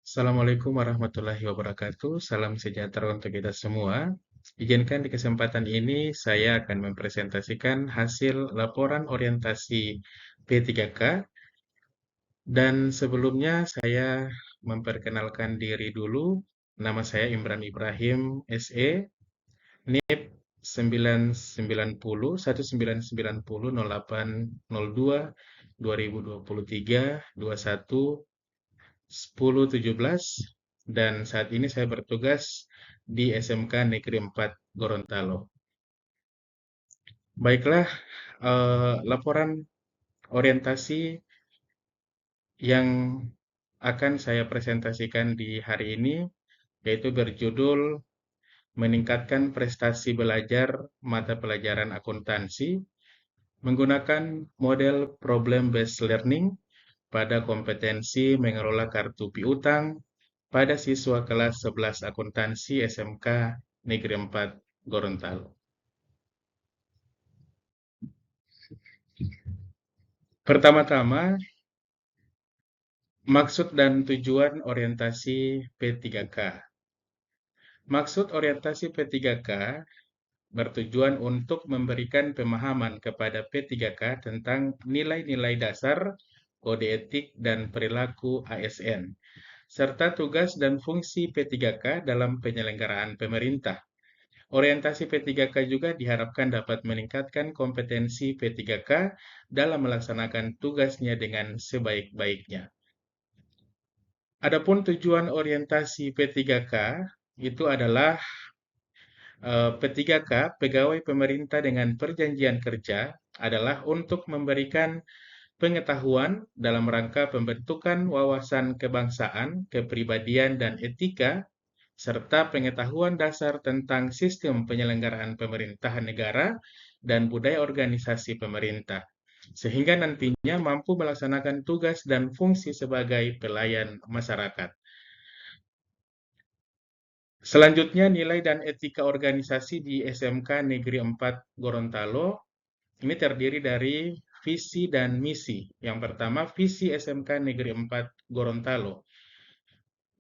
Assalamualaikum warahmatullahi wabarakatuh. Salam sejahtera untuk kita semua. Izinkan di kesempatan ini saya akan mempresentasikan hasil laporan orientasi P3K dan sebelumnya saya memperkenalkan diri dulu. Nama saya Imran Ibrahim SE, NIP 990190802 2023 21 dan saat ini saya bertugas di SMK Negeri 4 Gorontalo. Baiklah, laporan orientasi yang akan saya presentasikan di hari ini yaitu berjudul meningkatkan prestasi belajar mata pelajaran akuntansi menggunakan model problem based learning pada kompetensi mengelola kartu piutang pada siswa kelas 11 akuntansi SMK Negeri 4 Gorontalo. Pertama-tama, maksud dan tujuan orientasi P3K. Maksud orientasi P3K bertujuan untuk memberikan pemahaman kepada P3K tentang nilai-nilai dasar, kode etik, dan perilaku ASN, serta tugas dan fungsi P3K dalam penyelenggaraan pemerintah. Orientasi P3K juga diharapkan dapat meningkatkan kompetensi P3K dalam melaksanakan tugasnya dengan sebaik-baiknya. Adapun tujuan orientasi P3K itu adalah P3K, pegawai pemerintah dengan perjanjian kerja, adalah untuk memberikan pengetahuan dalam rangka pembentukan wawasan kebangsaan, kepribadian, dan etika, serta pengetahuan dasar tentang sistem penyelenggaraan pemerintahan negara dan budaya organisasi pemerintah, sehingga nantinya mampu melaksanakan tugas dan fungsi sebagai pelayan masyarakat. Selanjutnya, nilai dan etika organisasi di SMK Negeri 4 Gorontalo ini terdiri dari visi dan misi. Yang pertama, visi SMK Negeri 4 Gorontalo.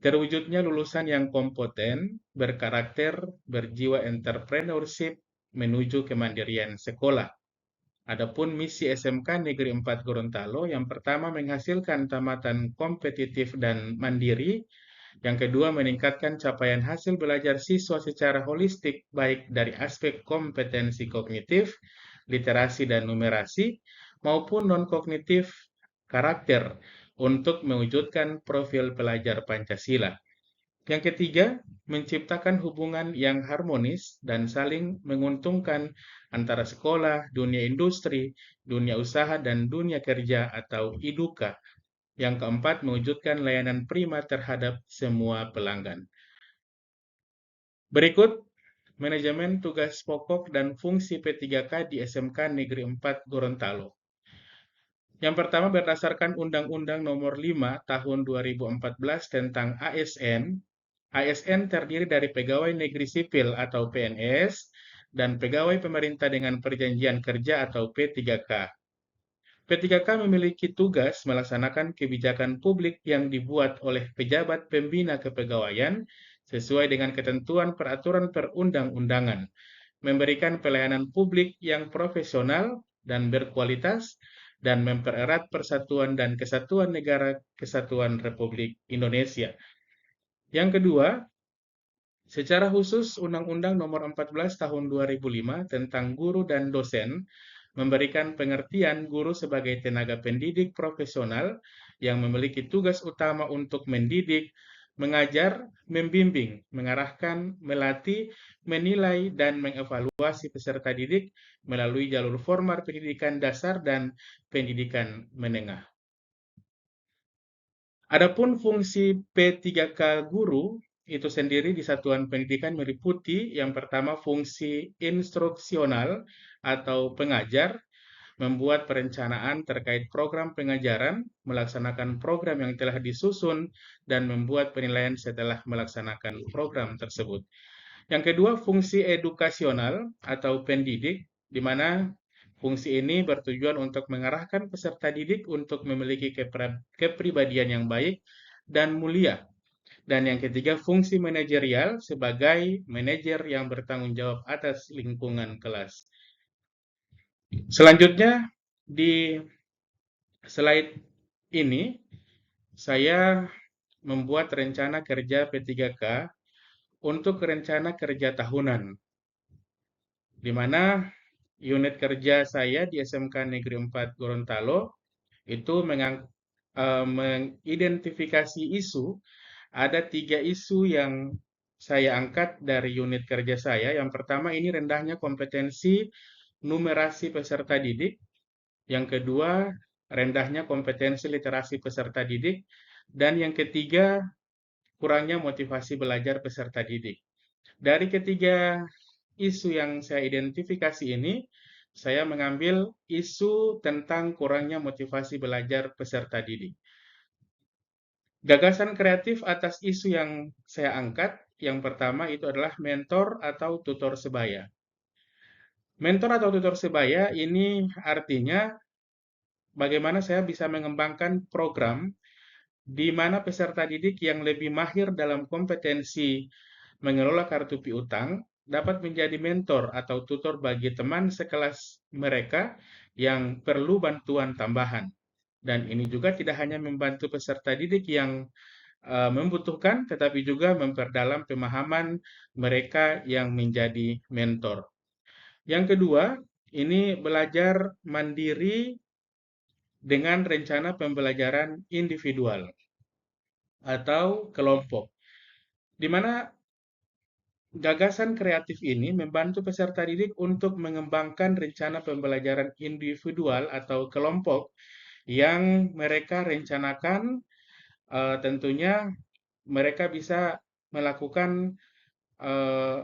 Terwujudnya lulusan yang kompeten, berkarakter, berjiwa entrepreneurship, menuju kemandirian sekolah. Adapun misi SMK Negeri 4 Gorontalo, yang pertama menghasilkan tamatan kompetitif dan mandiri, yang kedua meningkatkan capaian hasil belajar siswa secara holistik, baik dari aspek kompetensi kognitif, literasi dan numerasi, maupun non-kognitif karakter untuk mewujudkan profil pelajar Pancasila. Yang ketiga, menciptakan hubungan yang harmonis dan saling menguntungkan antara sekolah, dunia industri, dunia usaha, dan dunia kerja atau IDUKA. Yang keempat, mewujudkan layanan prima terhadap semua pelanggan. Berikut manajemen tugas pokok dan fungsi P3K di SMK Negeri 4 Gorontalo. Yang pertama, berdasarkan Undang-Undang Nomor 5 Tahun 2014 tentang ASN, ASN terdiri dari pegawai negeri sipil atau PNS dan pegawai pemerintah dengan perjanjian kerja atau P3K. P3K memiliki tugas melaksanakan kebijakan publik yang dibuat oleh pejabat pembina kepegawaian sesuai dengan ketentuan peraturan perundang-undangan, memberikan pelayanan publik yang profesional dan berkualitas, dan mempererat persatuan dan kesatuan negara Kesatuan Republik Indonesia. Yang kedua, secara khusus Undang-Undang Nomor 14 Tahun 2005 tentang guru dan dosen memberikan pengertian guru sebagai tenaga pendidik profesional yang memiliki tugas utama untuk mendidik, mengajar, membimbing, mengarahkan, melatih, menilai, dan mengevaluasi peserta didik melalui jalur formal pendidikan dasar dan pendidikan menengah. Adapun fungsi P3K guru itu sendiri di satuan pendidikan meliputi yang pertama fungsi instruksional atau pengajar, membuat perencanaan terkait program pengajaran, melaksanakan program yang telah disusun, dan membuat penilaian setelah melaksanakan program tersebut. Yang kedua, fungsi edukasional atau pendidik, di mana fungsi ini bertujuan untuk mengarahkan peserta didik untuk memiliki kepribadian yang baik dan mulia, Dan yang ketiga, fungsi manajerial sebagai manajer yang bertanggung jawab atas lingkungan kelas. Selanjutnya, di slide ini, saya membuat rencana kerja P3K untuk rencana kerja tahunan, di mana unit kerja saya di SMK Negeri 4 Gorontalo itu mengidentifikasi isu. Ada 3 isu yang saya angkat dari unit kerja saya. Yang pertama, ini rendahnya kompetensi numerasi peserta didik. Yang kedua, rendahnya kompetensi literasi peserta didik. Dan yang ketiga, kurangnya motivasi belajar peserta didik. Dari ketiga isu yang saya identifikasi ini, saya mengambil isu tentang kurangnya motivasi belajar peserta didik. Gagasan kreatif atas isu yang saya angkat, yang pertama itu adalah mentor atau tutor sebaya. Mentor atau tutor sebaya ini artinya bagaimana saya bisa mengembangkan program di mana peserta didik yang lebih mahir dalam kompetensi mengelola kartu piutang dapat menjadi mentor atau tutor bagi teman sekelas mereka yang perlu bantuan tambahan. Dan ini juga tidak hanya membantu peserta didik yang membutuhkan, tetapi juga memperdalam pemahaman mereka yang menjadi mentor. Yang kedua, ini belajar mandiri dengan rencana pembelajaran individual atau kelompok, di mana gagasan kreatif ini membantu peserta didik untuk mengembangkan rencana pembelajaran individual atau kelompok yang mereka rencanakan. Tentunya mereka bisa melakukan eh,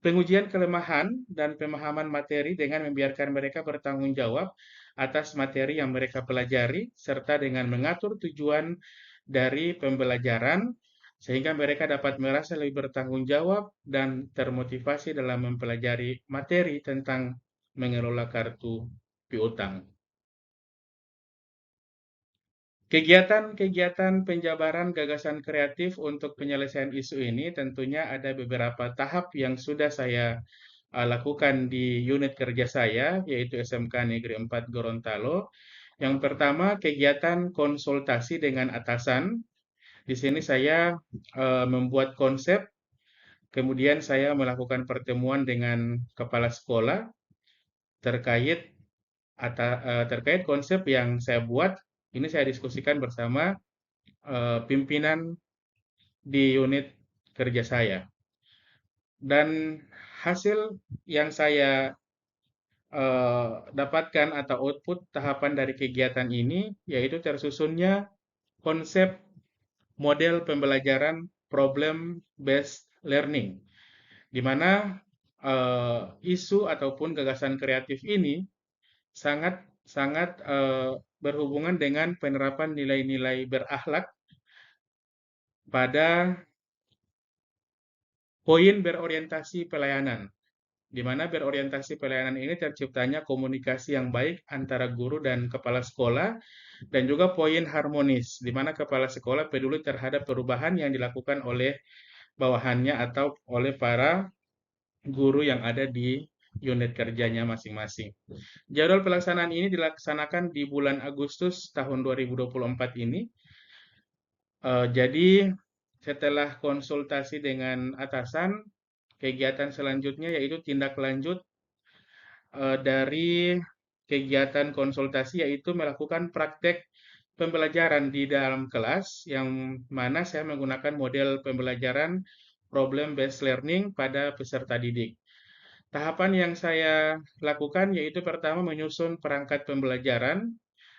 pengujian kelemahan dan pemahaman materi dengan membiarkan mereka bertanggung jawab atas materi yang mereka pelajari, serta dengan mengatur tujuan dari pembelajaran, sehingga mereka dapat merasa lebih bertanggung jawab dan termotivasi dalam mempelajari materi tentang mengelola kartu piutang. Kegiatan-kegiatan penjabaran gagasan kreatif untuk penyelesaian isu ini tentunya ada beberapa tahap yang sudah saya lakukan di unit kerja saya, yaitu SMK Negeri 4 Gorontalo. Yang pertama, kegiatan konsultasi dengan atasan. Di sini saya membuat konsep, kemudian saya melakukan pertemuan dengan kepala sekolah terkait terkait konsep yang saya buat. Ini saya diskusikan bersama pimpinan di unit kerja saya. Dan hasil yang saya dapatkan atau output tahapan dari kegiatan ini yaitu tersusunnya konsep model pembelajaran problem based learning, di mana isu ataupun gagasan kreatif ini sangat sangat berhubungan dengan penerapan nilai-nilai berakhlak pada poin berorientasi pelayanan, di mana berorientasi pelayanan ini terciptanya komunikasi yang baik antara guru dan kepala sekolah, dan juga poin harmonis, di mana kepala sekolah peduli terhadap perubahan yang dilakukan oleh bawahannya atau oleh para guru yang ada di unit kerjanya masing-masing. Jadwal pelaksanaan ini dilaksanakan di bulan Agustus tahun 2024 ini. Jadi setelah konsultasi dengan atasan, kegiatan selanjutnya yaitu tindak lanjut dari kegiatan konsultasi, yaitu melakukan praktek pembelajaran di dalam kelas, yang mana saya menggunakan model pembelajaran problem based learning pada peserta didik. Tahapan yang saya lakukan yaitu pertama menyusun perangkat pembelajaran,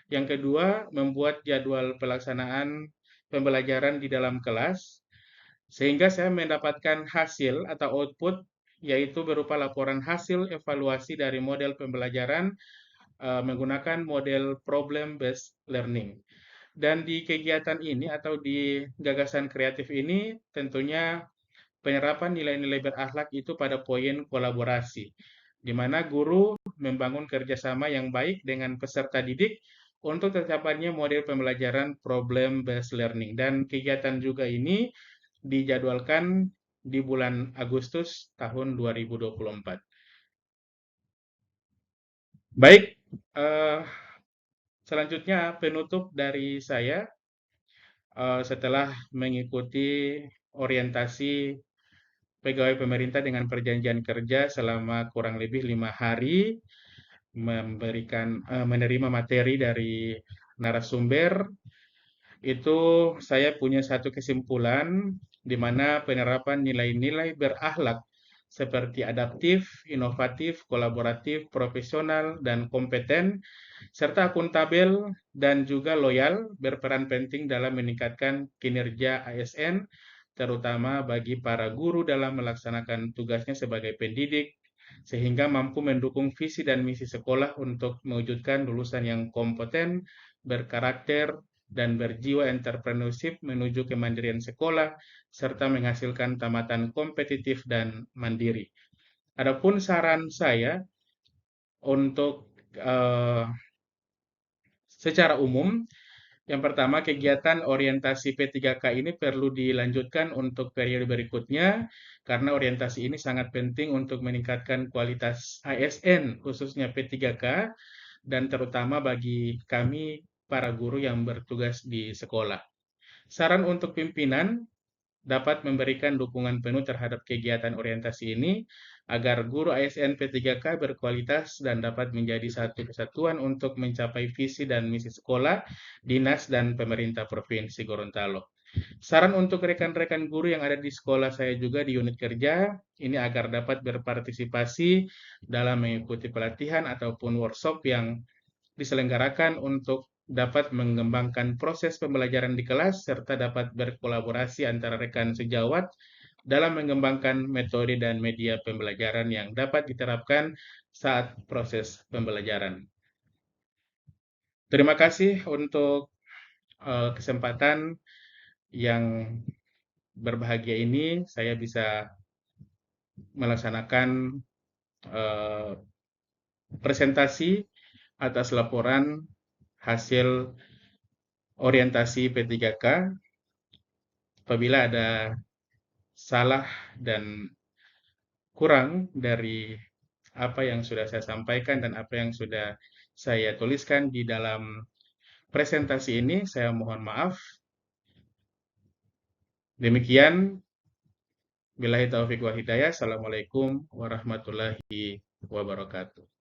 yang kedua membuat jadwal pelaksanaan pembelajaran di dalam kelas, sehingga saya mendapatkan hasil atau output yaitu berupa laporan hasil evaluasi dari model pembelajaran menggunakan model problem based learning. Dan di kegiatan ini atau di gagasan kreatif ini tentunya penyerapan nilai-nilai berakhlak itu pada poin kolaborasi, di mana guru membangun kerjasama yang baik dengan peserta didik untuk tercapainya model pembelajaran problem based learning. Dan kegiatan juga ini dijadwalkan di bulan Agustus tahun 2024. Baik, eh, selanjutnya penutup dari saya setelah mengikuti orientasi pegawai pemerintah dengan perjanjian kerja selama kurang lebih 5 hari, menerima materi dari narasumber, itu saya punya satu kesimpulan di mana penerapan nilai-nilai berakhlak seperti adaptif, inovatif, kolaboratif, profesional, dan kompeten, serta akuntabel dan juga loyal berperan penting dalam meningkatkan kinerja ASN, terutama bagi para guru dalam melaksanakan tugasnya sebagai pendidik, sehingga mampu mendukung visi dan misi sekolah untuk mewujudkan lulusan yang kompeten, berkarakter, dan berjiwa entrepreneurship menuju kemandirian sekolah, serta menghasilkan tamatan kompetitif dan mandiri. Adapun saran saya untuk secara umum, yang pertama, kegiatan orientasi P3K ini perlu dilanjutkan untuk periode berikutnya, karena orientasi ini sangat penting untuk meningkatkan kualitas ASN, khususnya P3K, dan terutama bagi kami, para guru yang bertugas di sekolah. Saran untuk pimpinan, dapat memberikan dukungan penuh terhadap kegiatan orientasi ini agar guru ASN P3K berkualitas dan dapat menjadi satu kesatuan untuk mencapai visi dan misi sekolah, dinas, dan pemerintah Provinsi Gorontalo. Saran untuk rekan-rekan guru yang ada di sekolah saya juga di unit kerja, ini agar dapat berpartisipasi dalam mengikuti pelatihan ataupun workshop yang diselenggarakan untuk dapat mengembangkan proses pembelajaran di kelas serta dapat berkolaborasi antara rekan sejawat dalam mengembangkan metode dan media pembelajaran yang dapat diterapkan saat proses pembelajaran. Terima kasih untuk kesempatan yang berbahagia ini. Saya bisa melaksanakan eh, presentasi atas laporan hasil orientasi P3K. Apabila ada salah dan kurang dari apa yang sudah saya sampaikan dan apa yang sudah saya tuliskan di dalam presentasi ini, saya mohon maaf. Demikian, billahi taufiq wal hidayah. Assalamualaikum warahmatullahi wabarakatuh.